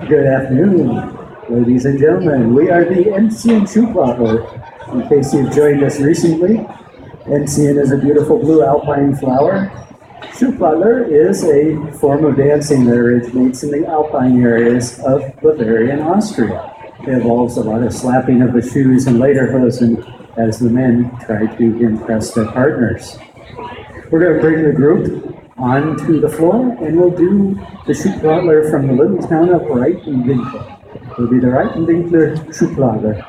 Good afternoon, ladies and gentlemen. We are the Enzian Schuhplattler. In case you've joined us recently, Enzian is a beautiful blue alpine flower. Schuhplattler is a form of dancing that originates in the alpine areas of Bavaria and Austria. It involves a lot of slapping of the shoes and lederhosen as the men try to impress their partners. We're going to bring the group onto the floor, and we'll do the Schuhplattler from the little town of Reitenwinkler. It'll be the Reitenwinkler Schuhplattler.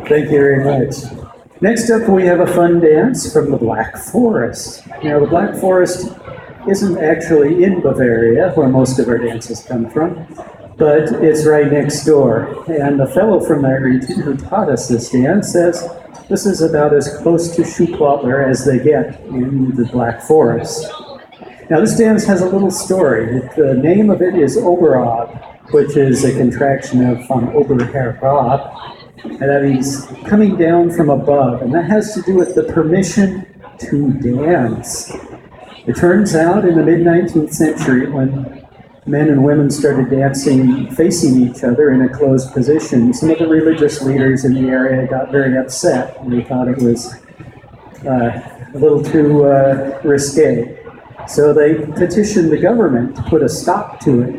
Thank you very much. Next up, we have a fun dance from the Black Forest. Now, the Black Forest isn't actually in Bavaria, where most of our dances come from, but it's right next door. And the fellow from that region who taught us this dance says this is about as close to Schuhplattler as they get in the Black Forest. Now, this dance has a little story. The name of it is Oberab, which is a contraction of von Oberherab, and that means coming down from above, and that has to do with the permission to dance. It turns out in the mid-19th century, when men and women started dancing facing each other in a closed position, some of the religious leaders in the area got very upset, and they thought it was a little too risque. So they petitioned the government to put a stop to it.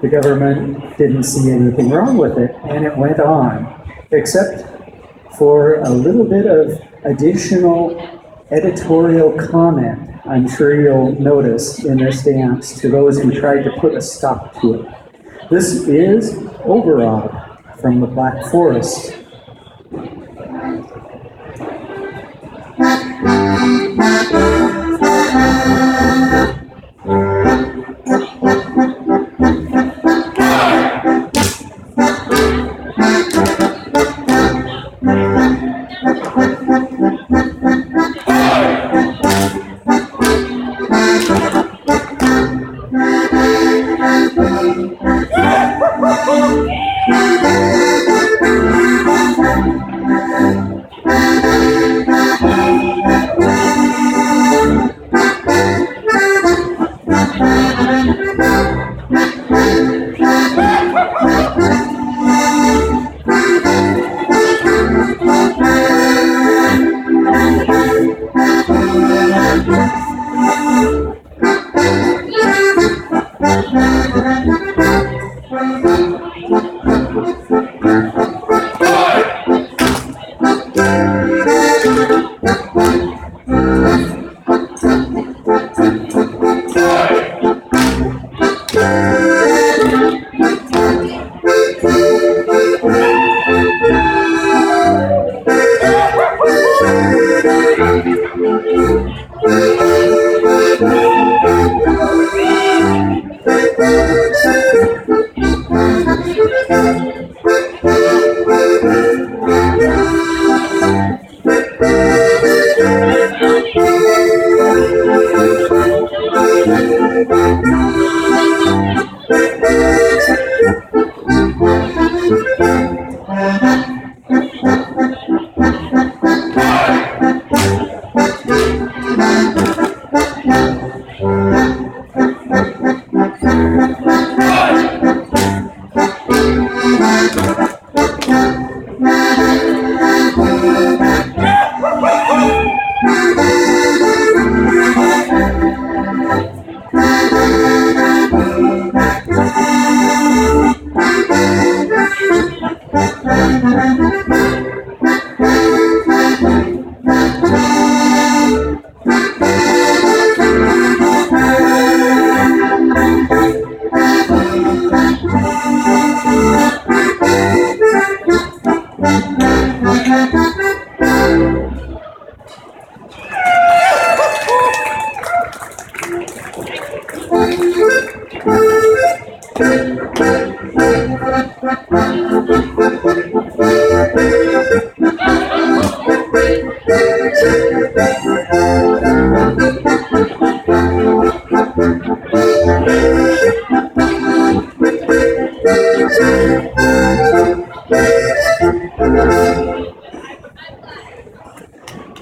The government didn't see anything wrong with it, and it went on, except for a little bit of additional editorial comment, I'm sure you'll notice in this dance, to those who tried to put a stop to it. This is Oberab from the Black Forest.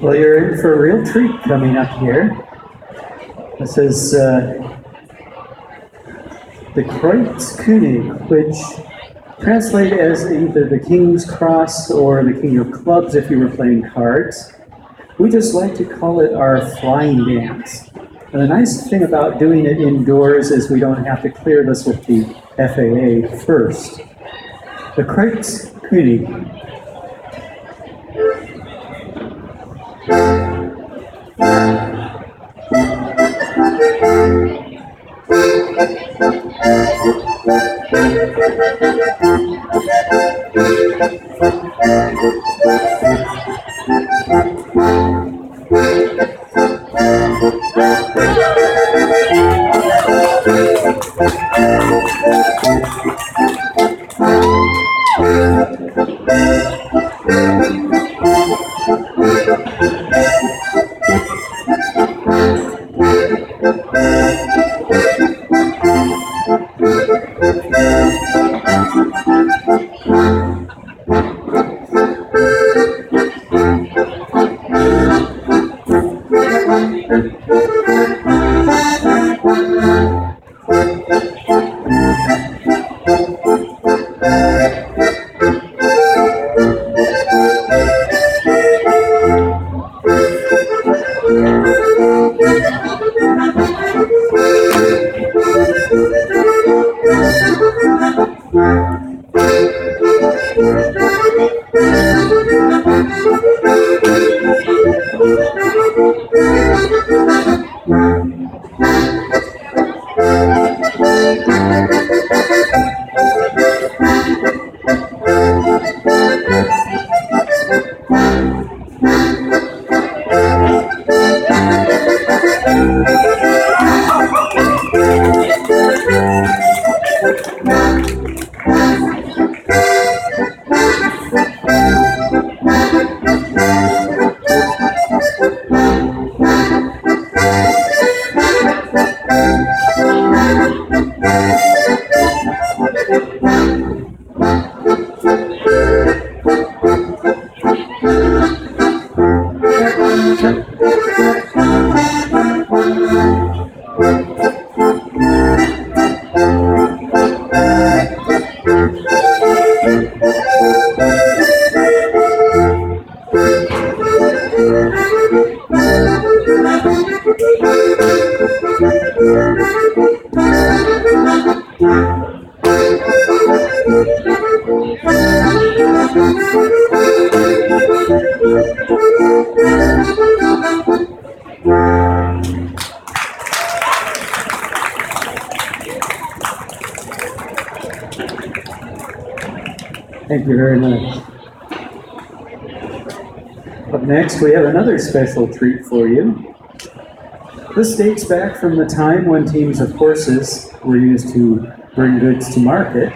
Well, you're in for a real treat coming up here. This is the Kreuzkönig, which translate as either the King's Cross or the King of Clubs if you were playing cards. We just like to call it our flying dance. And the nice thing about doing it indoors is we don't have to clear this with the FAA first. The Kreuzkönig. Thank you very much. Up next, we have another special treat for you. This dates back from the time when teams of horses were used to bring goods to market.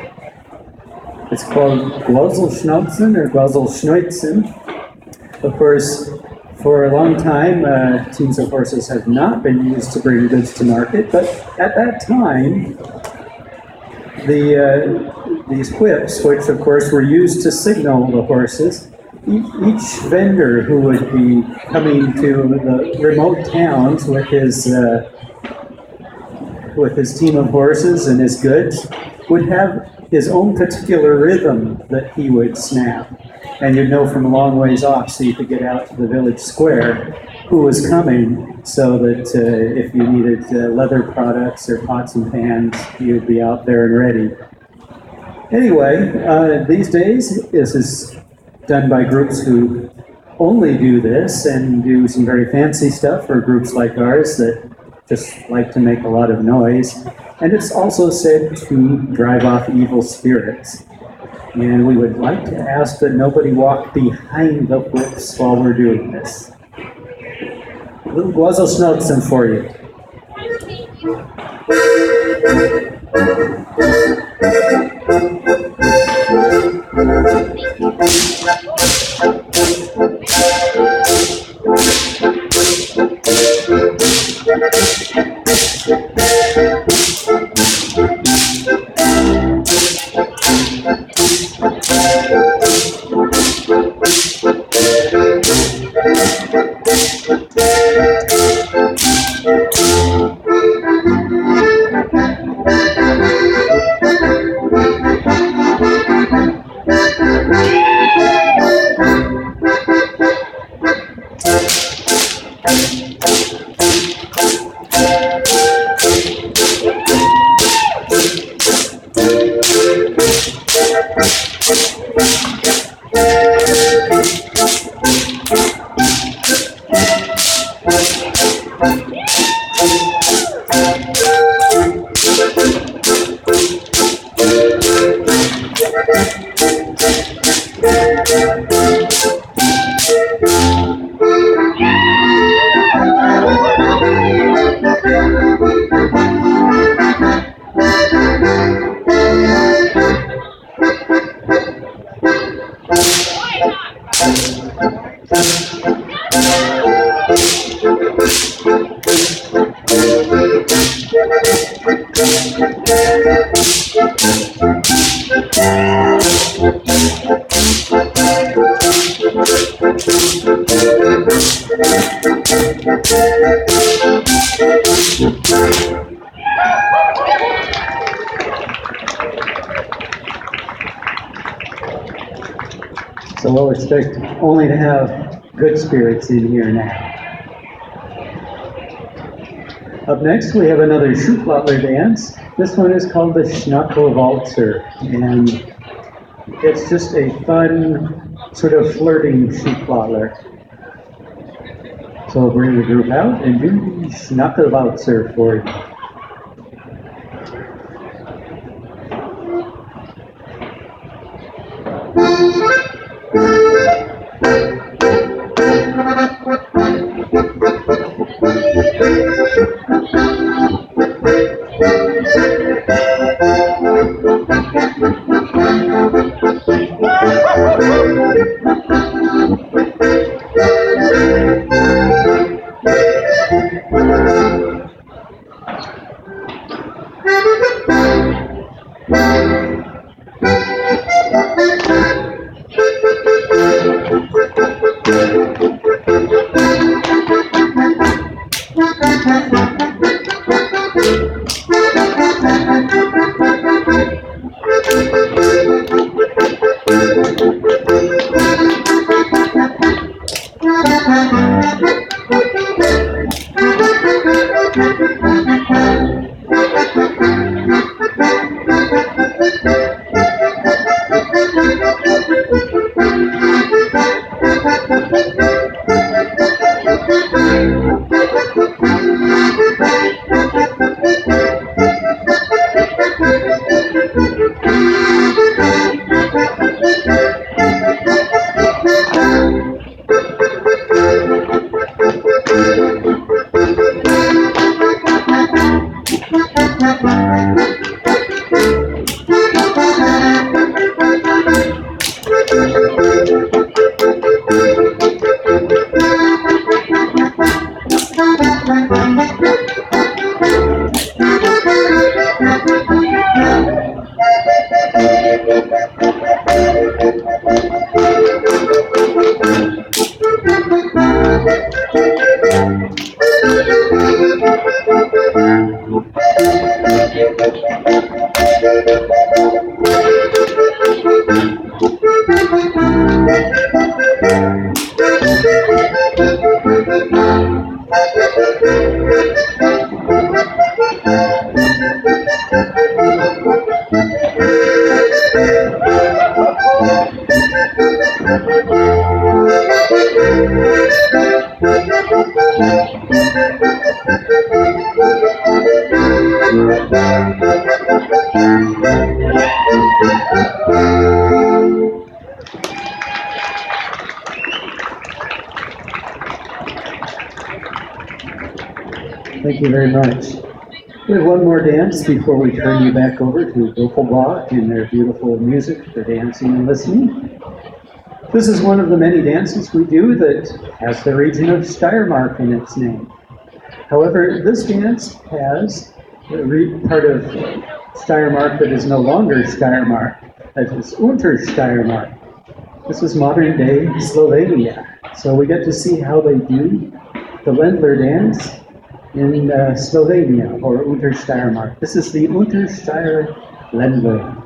It's called Glösselschnauzen or Glösselschneuzen. Of course, for a long time, teams of horses have not been used to bring goods to market, but at that time, these whips, which of course were used to signal the horses, each vendor who would be coming to the remote towns with his team of horses and his goods would have his own particular rhythm that he would snap. And you'd know from a long ways off, so you could get out to the village square who was coming, so that if you needed leather products or pots and pans, you'd be out there and ready. Anyway, these days, this is done by groups who only do this and do some very fancy stuff for groups like ours that just like to make a lot of noise. And it's also said to drive off evil spirits. And we would like to ask that nobody walk behind the whips while we're doing this. Little Bloodless Nuts for you. So we'll expect only to have good spirits in here now. Up next, we have another Bloodless dance. This one is called the Knuckle Vaulter, and it's just a fun, sort of flirting Bloodless. So we'll bring the group out and do the Knuckle Vaulter for you. Thank you very much. We have one more dance before we turn you back over to Vocal Block and their beautiful music for dancing and listening. This is one of the many dances we do that has the region of Steiermark in its name. However, this dance has a part of Steiermark that is no longer Steiermark, that is Untersteiermark. This is modern day Slovenia. So we get to see how they do the Wendler Dance in Slovenia, or Untersteiermark. This is the Untersteirer Wendler.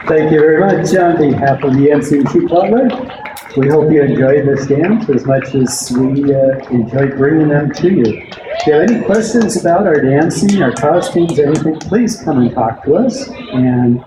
Thank you very much on behalf of the NCT Butler. We hope you enjoyed this dance as much as we enjoyed bringing them to you. If you have any questions about our dancing, our costumes, anything, please come and talk to us. And